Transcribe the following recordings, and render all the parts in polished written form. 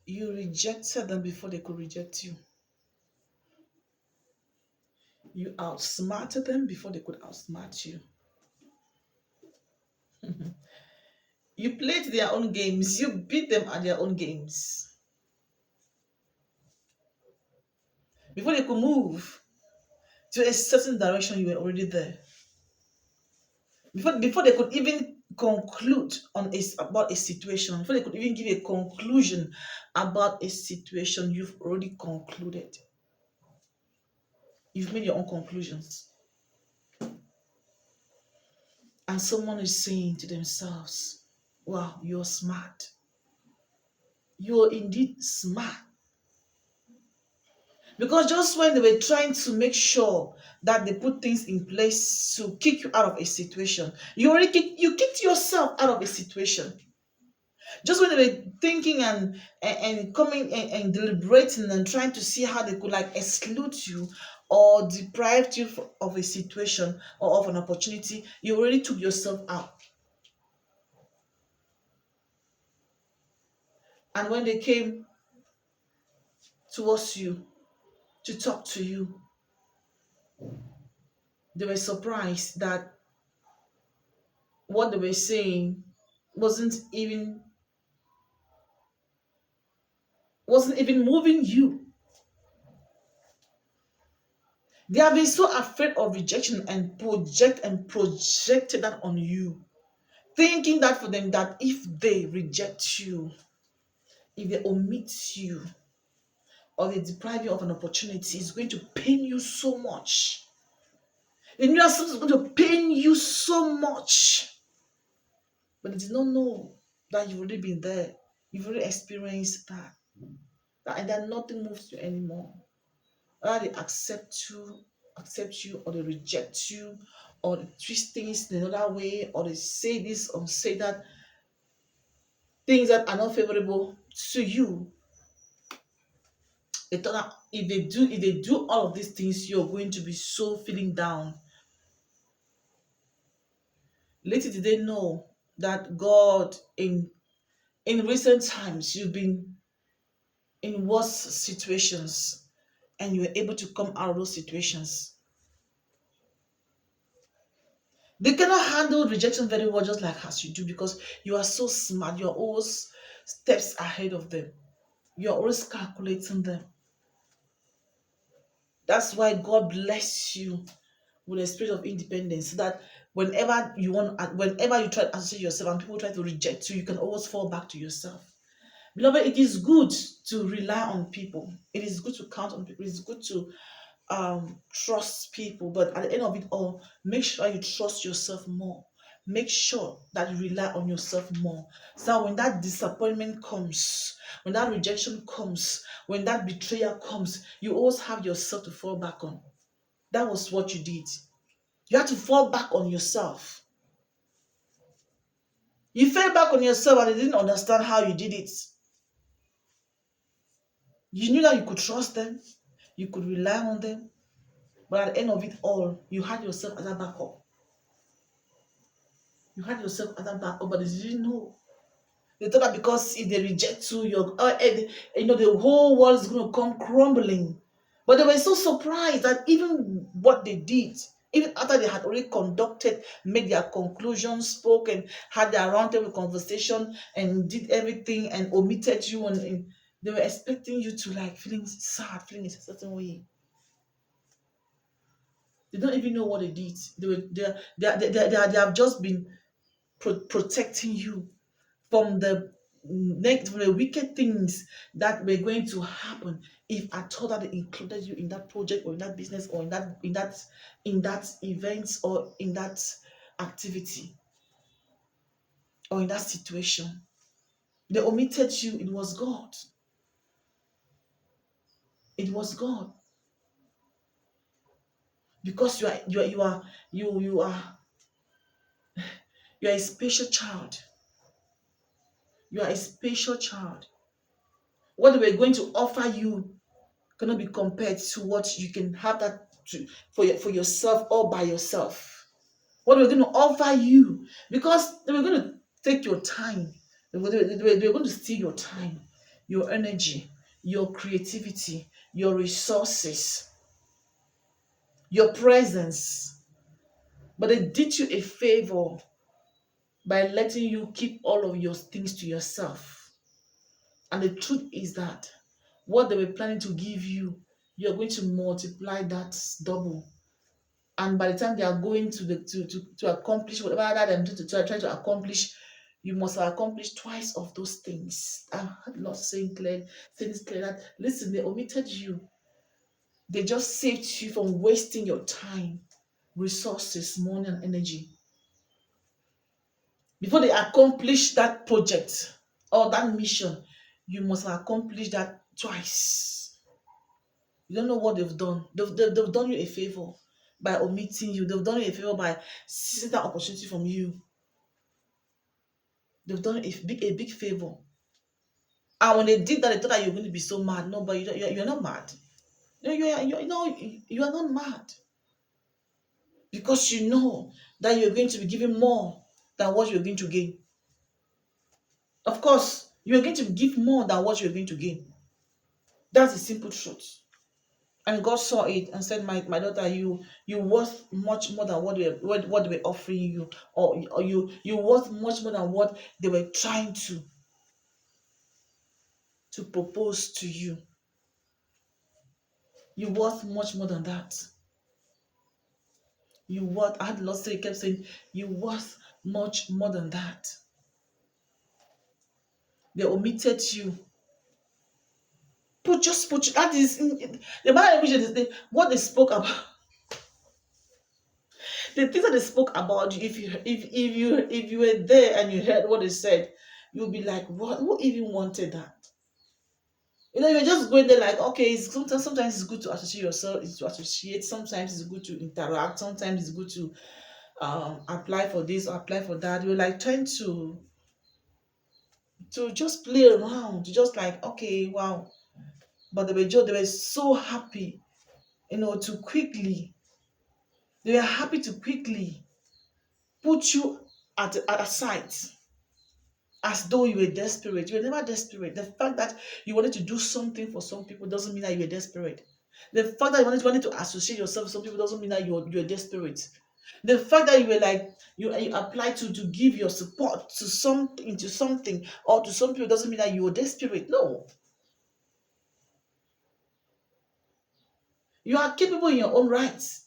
You rejected them before they could reject you. You outsmarted them before they could outsmart you. You played their own games. You beat them at their own games. Before they could move to a certain direction, you were already there. Before they could even conclude about a situation, before they could even give a conclusion about a situation, you've already concluded. You've made your own conclusions. And someone is saying to themselves, wow, you're smart. You're indeed smart. Because just when they were trying to make sure that they put things in place to kick you out of a situation, you kicked yourself out of a situation. Just when they were thinking and coming and deliberating and trying to see how they could like exclude you or deprive you of a situation or of an opportunity, you already took yourself out. And when they came towards you to talk to you, they were surprised that what they were saying wasn't even wasn't even moving you. They have been so afraid of rejection and projected that on you, thinking that for them that if they reject you, if they omit you, or they deprive you of an opportunity, it's going to pain you so much. They knew that something was going to pain you so much, but they did not know that you've already been there. You've already experienced that, and that nothing moves you anymore. Whether they accept you, or they reject you, or they twist things in another way, or they say this or say that, things that are not favorable to you. They thought that if they do all of these things, you're going to be so feeling down. Little did they know that God in recent times you've been in worse situations and you were able to come out of those situations. They cannot handle rejection very well, just like as you do, because you are so smart. You're always steps ahead of them. You're always calculating them. That's why God bless you with a spirit of independence, so that whenever you try to associate yourself and people try to reject you, you can always fall back to yourself. Beloved, it is good to rely on people. It is good to count on people. It is good to trust people, but at the end of it all, make sure you trust yourself more. Make sure that you rely on yourself more, so when that disappointment comes, when that rejection comes, when that betrayal comes, you always have yourself to fall back on. That was what you did. You had to fall back on yourself. You fell back on yourself and they didn't understand how you did it. You knew that you could trust them, you could rely on them, but at the end of it all, you had yourself as a backup. You had yourself as a backup, but they didn't know. They thought that because if they reject you, the whole world is going to come crumbling. But they were so surprised that even what they did, even after they had already conducted, made their conclusions, spoken, had their roundtable conversation, and did everything and omitted you, and they were expecting you to like feeling sad, feeling a certain way. They don't even know what they did. They have just been protecting you from from the wicked things that were going to happen if at all that they included you in that project or in that business or in that event or in that activity or in that situation. They omitted you. It was God. It was God. Because you are a special child. You are a special child. What they were going to offer you cannot be compared to what you can have for yourself all by yourself. What we're going to offer you, because they were going to take your time. They were going to steal your time. your energy, your creativity, your resources, your presence. But they did you a favor by letting you keep all of your things to yourself. And the truth is that what they were planning to give you, you're going to multiply that double. And by the time they are going to accomplish whatever that they're trying to accomplish, you must have accomplished twice of those things. I heard Lord saying this clear that listen, they omitted you. They just saved you from wasting your time, resources, money, and energy. Before they accomplish that project or that mission, you must accomplish that twice. You don't know what they've done. They've done you a favor by omitting you. They've done you a favor by seizing that opportunity from you. They've done a big favor. And when they did that, they thought that you're going to be so mad. No, but you're not mad. You are not mad. Because you know that you're going to be given more than what you're going to gain. Of course, you're going to give more than what you're going to gain. That's the simple truth. And God saw it and said, my daughter, you worth much more than what they were offering you, or you worth much more than what they were trying to propose to you. You worth much more than that. You worth, I had the Lord say, he kept saying, you worth much more than that. They omitted you. Put that is in the Bible language, what they spoke about. The things that they spoke about you, if you were there and you heard what they said, you'll be like, what? Who even wanted that? You're just going there like, okay, sometimes it's good to associate yourself, it's to associate, sometimes it's good to interact, sometimes it's good to apply for this or apply for that. You're like trying to just play around, to just like, okay, wow. But they were so happy, to quickly, they were happy to quickly put you at a sight, as though you were desperate. You were never desperate. The fact that you wanted to do something for some people doesn't mean that you were desperate. The fact that you wanted to associate yourself with some people doesn't mean that you're desperate. The fact that you were like you applied to give your support to something or to some people doesn't mean that you were desperate. No, you are capable in your own rights.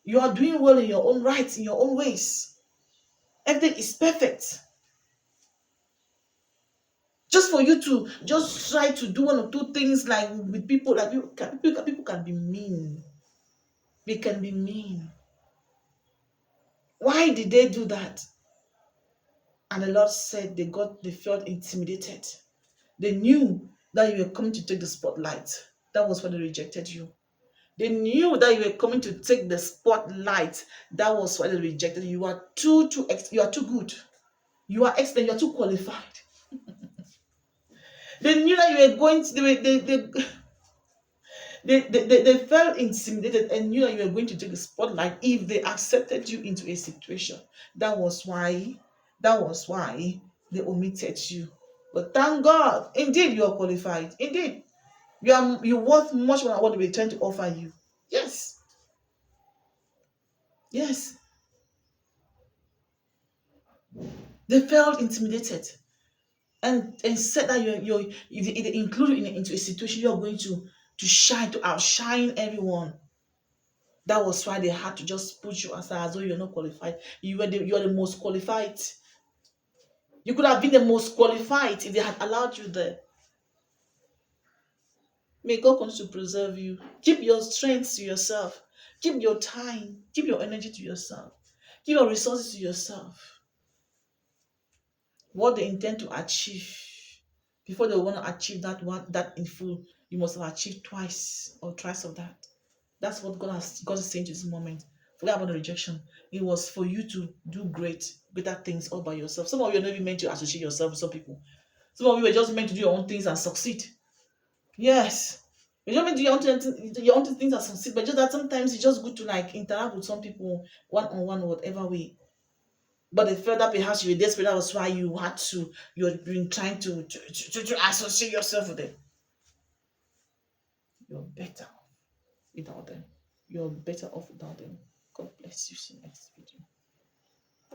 You are doing well in your own rights, in your own ways. Everything is perfect. Just for you to just try to do one or two things like with people, like people can be mean. They can be mean. Why did they do that? And the Lord said they felt intimidated. They knew that you were coming to take the spotlight. That was why they rejected you. They knew that you were coming to take the spotlight. That was why they rejected you. You are you are too good. You are excellent. You are too qualified. They knew that you were going to. They felt intimidated and knew that you were going to take the spotlight if they accepted you into a situation. That was why. That was why they omitted you. But thank God, indeed you are qualified. Indeed, you worth much more than what they were trying to offer you. Yes, yes. They felt intimidated and said that they included into a situation you're going to shine, to outshine everyone. That was why they had to just put you aside as though you're not qualified. You are the most qualified. You could have been the most qualified if they had allowed you there. May God continue to preserve you. Keep your strength to yourself. Keep your time. Keep your energy to yourself. Keep your resources to yourself. What they intend to achieve, before they want to achieve that in full, you must have achieved twice or thrice of that. That's what God is saying to this moment. Forget about the rejection. It was for you to do greater things all by yourself. Some of you are not even meant to associate yourself with some people. Some of you were just meant to do your own things and succeed. Yes. You don't mean to do your own things and succeed, but just that sometimes it's just good to like interact with some people one on one, whatever way. But they felt that perhaps you were desperate. That was why you've been trying to associate yourself with them. You're better off without them. You're better off without them. God bless you. See you next week.